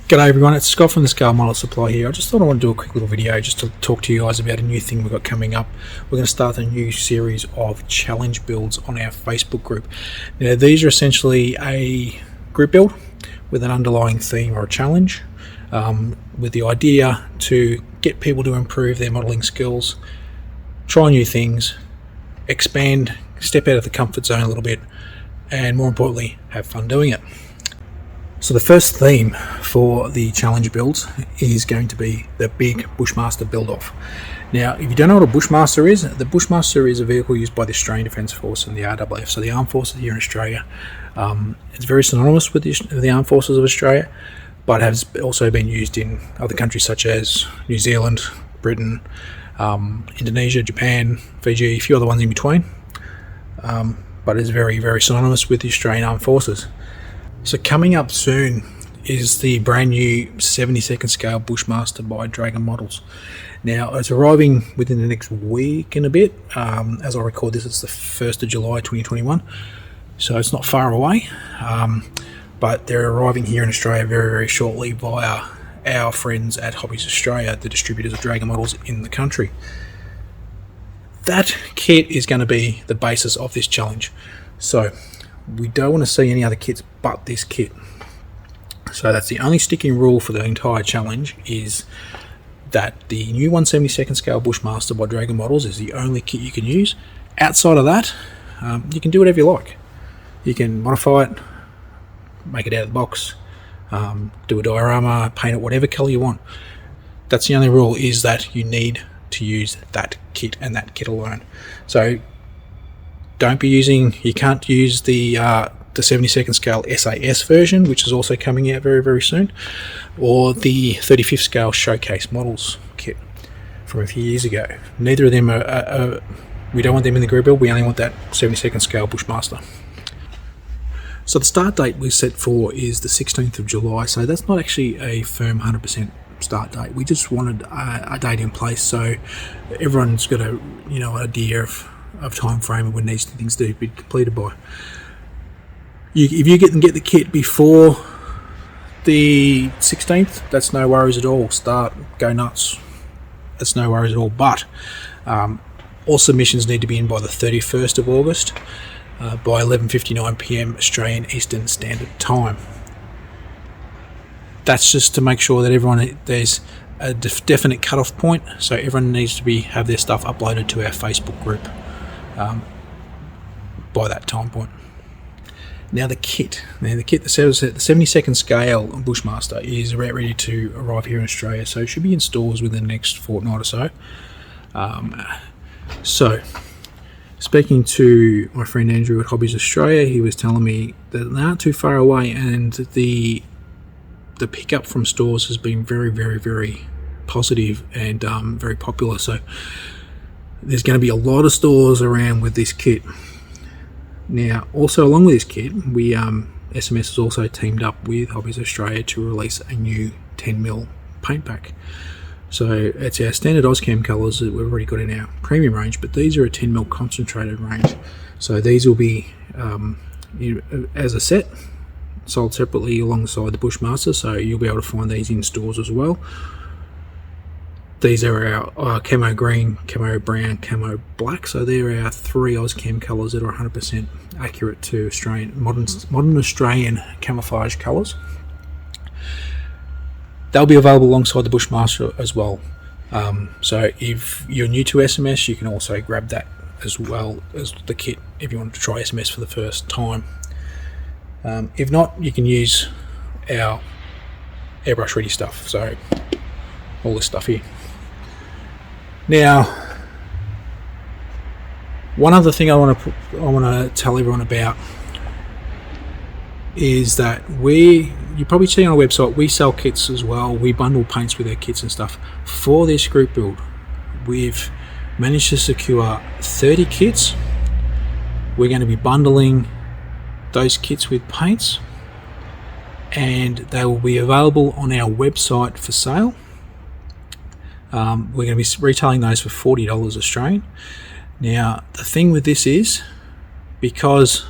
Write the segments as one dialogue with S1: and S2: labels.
S1: G'day everyone, it's Scott from the Scale Model Supply here. I just thought I want to do a quick little video just to talk to you guys about a new thing we've got coming up. We're going to start a new series of challenge builds on our Facebook group. Now these are essentially a group build with an underlying theme or a challenge, with the idea to get people to improve their modelling skills, try new things, expand, step out of the comfort zone a little bit, and more importantly, have fun doing it. So the first theme for the challenge builds is going to be the big Bushmaster build-off. Now, if you don't know what a Bushmaster is, the Bushmaster is a vehicle used by the Australian Defence Force and the RAAF, so the Armed Forces here in Australia. It's very synonymous with the Armed Forces of Australia, but has also been used in other countries such as New Zealand, Britain, Indonesia, Japan, Fiji, a few other ones in between. But it's very, very synonymous with the Australian Armed Forces. So coming up soon is the brand new 72nd scale Bushmaster by Dragon Models. Now it's arriving within the next week and a bit. As I record this, it's the 1st of July 2021, so it's not far away, but they're arriving here in Australia very, very shortly via our friends at Hobbies Australia, the distributors of Dragon Models in the country. That kit is going to be the basis of this challenge, so we don't want to see any other kits but this kit. So that's the only sticking rule for the entire challenge, is that the new 1/72nd scale Bushmaster by Dragon Models is the only kit you can use. Outside of that, you can do whatever you like. You can modify it, make it out of the box, do a diorama, paint it whatever colour you want. That's the only rule, is that you need to use that kit and that kit alone. So you can't use the 72nd scale SAS version, which is also coming out very, very soon, or the 35th scale Showcase Models kit from a few years ago. Neither of them we don't want them in the group build. We only want that 72nd scale Bushmaster. So the start date we set for is the 16th of July, so that's not actually a firm 100% start date. We just wanted a date in place so everyone's got a idea of time frame and when these things do be completed by. If you can get the kit before the 16th, that's no worries at all. Go nuts. That's no worries at all. But all submissions need to be in by the 31st of August by 11:59 PM Australian Eastern Standard Time. That's just to make sure that there's a definite cut-off point, so everyone needs to have their stuff uploaded to our Facebook group by that time point. Now the 72nd scale Bushmaster is about ready to arrive here in Australia, so it should be in stores within the next fortnight or so. So speaking to my friend Andrew at Hobbies Australia, he was telling me that they aren't too far away, and the pickup from stores has been very, very, very positive and very popular. So there's going to be a lot of stores around with this kit. Now, also along with this kit, SMS has also teamed up with Hobbies Australia to release a new 10mm paint pack. So it's our standard Ozcam colours that we've already got in our premium range, but these are a 10mm concentrated range. So these will be as a set, sold separately alongside the Bushmaster, so you'll be able to find these in stores as well. These are our camo green, camo brown, camo black, so they're our three Ozcam colours that are 100% accurate to modern Australian camouflage colours. They'll be available alongside the Bushmaster as well. So if you're new to SMS, you can also grab that as well as the kit if you want to try SMS for the first time. If not, you can use our airbrush ready stuff, so all this stuff here. Now, one other thing I want to tell everyone about is that you probably see on our website, we sell kits as well. We bundle paints with our kits and stuff. For this group build, we've managed to secure 30 kits. We're going to be bundling those kits with paints, and they will be available on our website for sale. We're going to be retailing those for $40 Australian. Now, the thing with this is, because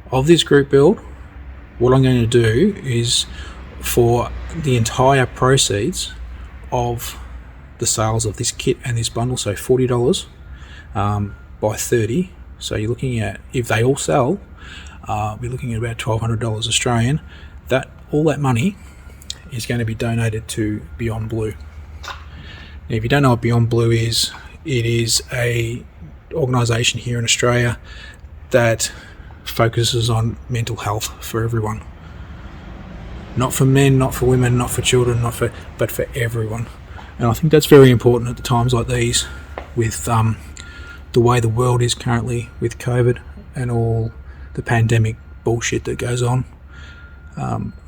S1: of this group build, what I'm going to do is for the entire proceeds of the sales of this kit and this bundle, so $40 by 30. So you're looking at, if they all sell, we're looking at about $1,200 Australian. That all that money is going to be donated to Beyond Blue. Now, if you don't know what Beyond Blue is, it is a organisation here in Australia that focuses on mental health for everyone. Not for men, not for women, not for children, but for everyone. And I think that's very important at the times like these, with the way the world is currently with COVID and all the pandemic bullshit that goes on.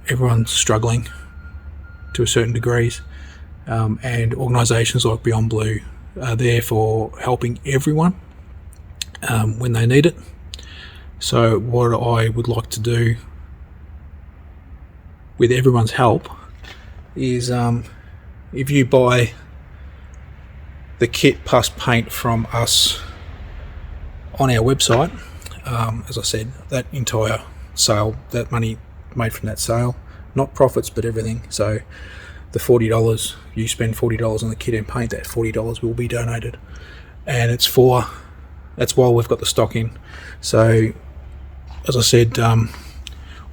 S1: Everyone's struggling to a certain degrees, and organisations like Beyond Blue are there for helping everyone when they need it. So what I would like to do with everyone's help is, if you buy the kit plus paint from us on our website, as I said, that entire sale, that money made from that sale, not profits but everything, so the $40, you spend $40 on the kit and paint, that $40 will be donated, and that's while we've got the stock in. So as I said,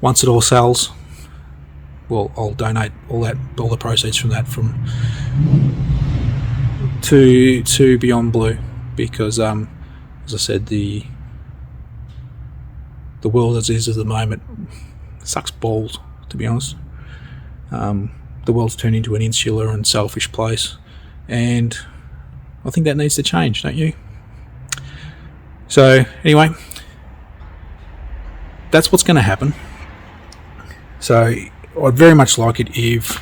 S1: once it all sells, well, I'll donate all the proceeds from that to Beyond Blue, because as I said, the world as is at the moment sucks balls, to be honest. The world's turned into an insular and selfish place, and I think that needs to change, don't you? So anyway, that's what's going to happen. So I'd very much like it if,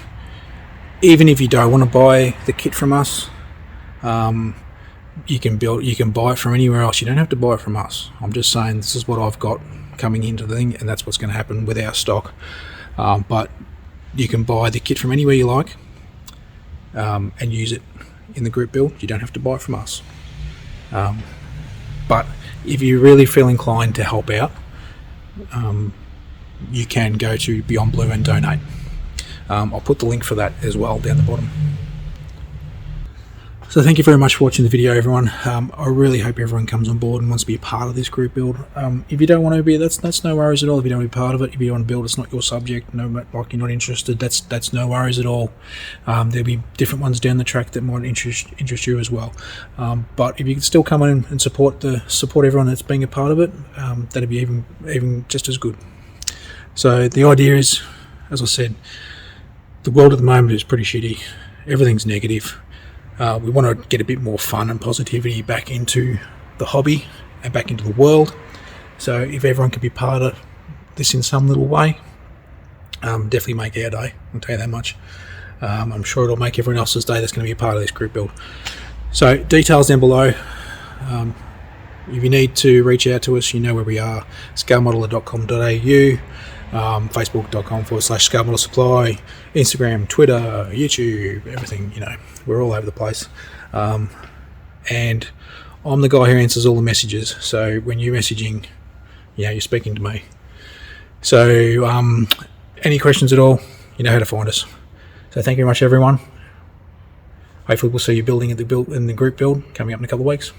S1: even if you don't want to buy the kit from us, you can buy it from anywhere else. You don't have to buy it from us. I'm just saying this is what I've got coming into the thing, and that's what's going to happen with our stock. But you can buy the kit from anywhere you like, and use it in the group build. You don't have to buy it from us. But if you really feel inclined to help out, you can go to Beyond Blue and donate. I'll put the link for that as well down the bottom. So thank you very much for watching the video, everyone. I really hope everyone comes on board and wants to be a part of this group build. If you don't want to be, that's no worries at all. If you don't want to be part of it, if you don't want to build, it's not your subject, like you're not interested, that's no worries at all. There'll be different ones down the track that might interest you as well. But if you can still come in and support everyone that's being a part of it, that'd be even just as good. So the idea is, as I said, the world at the moment is pretty shitty. Everything's negative. We want to get a bit more fun and positivity back into the hobby and back into the world. So if everyone can be part of this in some little way, definitely make our day, I'll tell you that much. I'm sure it'll make everyone else's day that's going to be a part of this group build. So details down below. If you need to reach out to us, you know where we are: scalemodeler.com.au, facebook.com/scalemodelsupply, Instagram, Twitter, YouTube, everything, we're all over the place. And I'm the guy who answers all the messages, so when you're messaging, you're speaking to me. So any questions at all, you know how to find us. So thank you very much, everyone. Hopefully we'll see you building in the group build coming up in a couple of weeks.